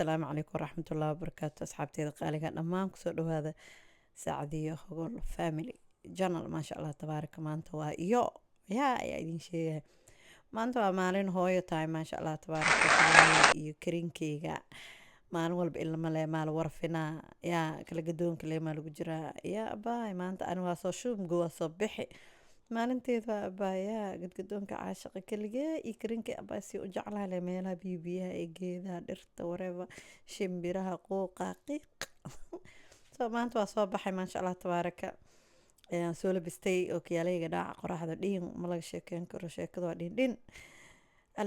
السلام عليكم ورحمة الله وبركاته أصحابتي قالقة دمان كسو دوادا ساعدية هقول فاميلي جانل ما شاء الله تبارك ما أنت يو يا إدين شيء ما أنت مالين هويو تاي ما شاء الله تبارك الله كرينكيغا maalin walba ilmale maal warfina yaa kala gadoonka le maa lagu jiraa yaa abaay maanta ani waa soo shubmga waa soo bixi maalinteed waa abaay yaa gadgadoonka caashaqa keligee iyo karinkii abaay si u jeclaa le meelaha biyo-biyaha ee geedaha dhirta wareeba shimbiraha quuqa qiiq so maanta waa soo baxay maasha allah tabaaraka soo labistay oo kiyaalayga dhaaca qoraxda dhiin ma laga sheekeyn karo sheekada waa dhiin dhiin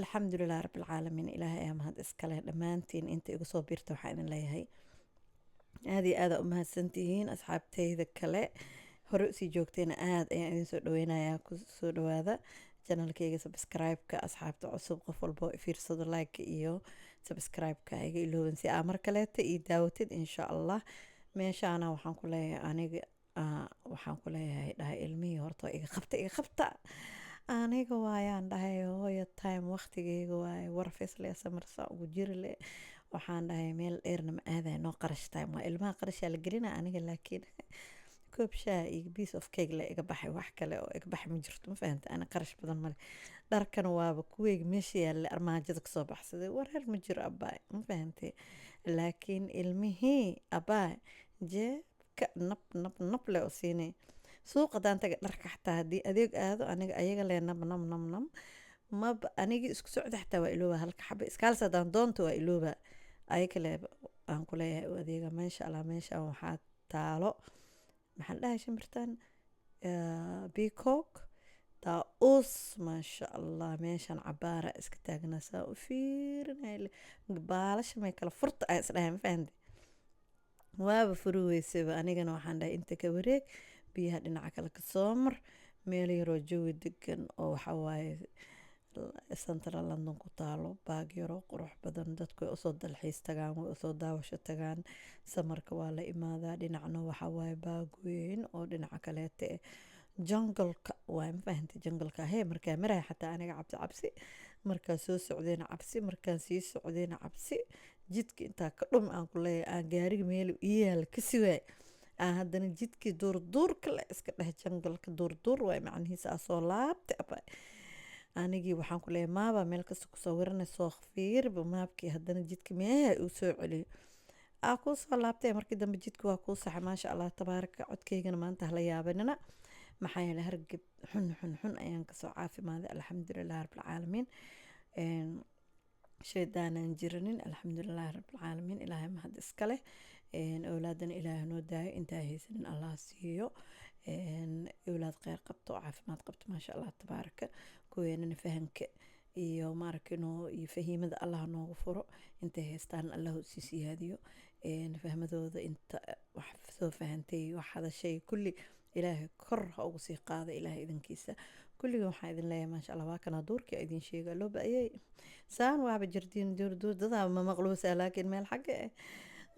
الحمد لله رب العالمين إلهي أيام هاد إسكاله دمانتين أنت إقصو بيرتا وحاين الله هذه آذا أمها السنتين أصحاب تيذا كلا هرؤسي جوكتين يعني سودوينا يا كسودو هذا جانا لكي سبسكرايب كأصحاب تعصب غفل بو إفير صدر لايك إيو سبسكرايب كايغي إلو انسي آمر كلاتا إي داوتد إن شاء الله ميشانا وحان كلها أنيق وحان كلها هاي علمي هورتو إيغا خبتا aniga waayaan dhahay hooyo time waqtigeyga waaye warfisle samarsa ugu jirle waxaan dhahay meel dheerna ma aaday noo qarash time waa ilmaha qarashaa la gelina aniga laakiin koob shaa iyo piece of cake la iga baxay wax kale oo iga baxay ma jirto ma fahanta ana qarash badan male dharkan waaba kuweyga meesha yaalla armaajada kasoo baxsaday wareer ma jiro abaay ma fahantay laakiin ilmihii abaay jeebka nab le oo siinay suuqa daantaga dharka xataa haddii adeeg aado aniga ayaga lee nam maba anigii isku socda xataa waa ilooba halka xaba iskaalsa daan doonta waa ilooba ayaga lee aan ku leeyahay u adeega meesha allah meesha waxaa taalo maxaan dhahay shimbirtan بيكوك طاووس ما شاء الله ماشان عبارة اسكتاقنا ساو فيرنا بالاش ما يكلا فرط اسلام فهمتي waaba furuweysaba anigana waxaan dhahay inta ka wareeg biyaha dhinaca kale ka soo mar meel yaroo jawi degan oo waxa waaye central london ku taalo baag yaroo qurux badan dadku way usoo dalxiis tagaan way usoo daawasho tagaan samarka waa la imaadaa dhinacna waxa waaye baag weyn oo dhinaca kaleete jungle-ka waa ma fahantay jungle-ka hee markaa maray xataa aniga cabsi markaa soo socdayna cabsi markaan sii socdayna cabsi jidka intaa ka dhum aan ku leeyahay aan gaariga meel iyaal ka siwaay aan haddana jidkii duurduurka le iska dheh jangalka duurduur waay macnihiisa aa soo laabtay aba anigii waxaan ku leeyahay maaba meel kasta kusoo waranay soo fiirba maabkii haddana jidka meeha uu soo celiyo aa kuu soo laabtay markii dambe jidka waa kuu saxay maasha allah tabaaraka codkaygana maanta hala yaabanina maxaa yeelay hargab xun ayaan kasoo caafimaaday alxamdulilah rabbilcaalamiin shaydaanan jiranin alxamdulilah rabbilcaalamiin ilaahay mahad iska leh awlaadana ilaahay noo daayo intaa haysanin allah siiyo awlaad kheyr qabto oo caafimaad qabto maasha allah tabaaraka kuweenana fahanka iyo maarakino iyo fahiimada allah noogu furo intay haystaan allah sii siyaadiyo fahmadooda inta wax soo fahantay wax hadashay kulli ilaahay kor ha ugu sii qaada ilaahay idinkiisa kulliga waxaan idin leeyahay maasha allah waa kana duurkii idin sheega loo baayay saan waaba jirtiin duur dadaa ma maqluusa laakiin meel xagga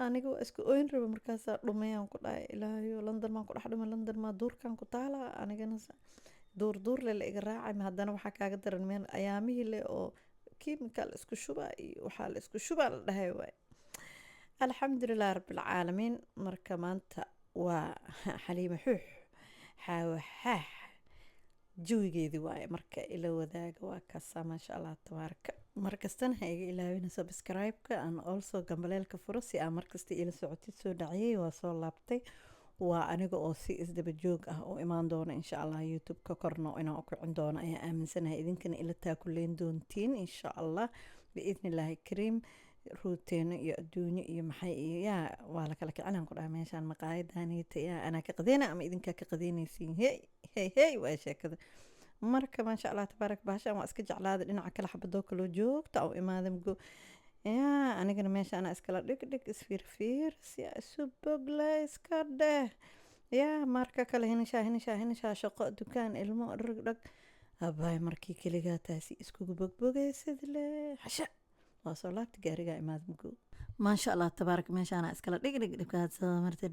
aniga waa isku oyn raba markaasaa dhumayaan ku dhahay ilaahayo london maan ku dhex dhumay london maa duurkan ku taala anigana duur le la iga raacay haddana waxaa kaaga daran meel ayaamihii le oo kiimikaal isku shubaa iyo waxaa la isku shubaa la dhahay waay alxamdulilah rabbilcaalamiin marka maanta waa xaliima xuux xaawaxaax jawigeedii waaye marka ila wadaaga waa kaasaa maasha allah tabaaraka markastana ha iga ilaawina subscribe-ka aan also gambaleelka furo si aa markasta ila socotid soo dhaciyay waa soo laabtay waa aniga oo si isdaba joog ah oo imaan doona insha allah youtube-ka korno inaan u kicin doono ayaa aaminsanahay idinkana ila taakuleyn doontiin insha allah biidni illaahi kariim ruuteena iyo adduunyo iyo maxay iyo yaa waa la kala kicinaan ku dhahay meeshaan maqaayadaaniita yaa anaa ka qadeyna ama idinkaa ka qadeynaysiin hey waa sheekada marka maasha allah tabaarak baashaan waa iska jeclaada dhinaca kale xabadoo kaloo joogta oo imaada mgo yaa anigana meesha anaa iskala dhigdhig isfiirfiir si isu bogle iska dheh yaa marka kale hinishaa shaqo dukaan ilmo dhag abaay markii keligaa taasi iskugu bogbogaysid le xasha waa soo laabta gaarigaa imaada mgo maasha allah tabaarak meesha anaa iskala dhigdhig dhibkaad soo martay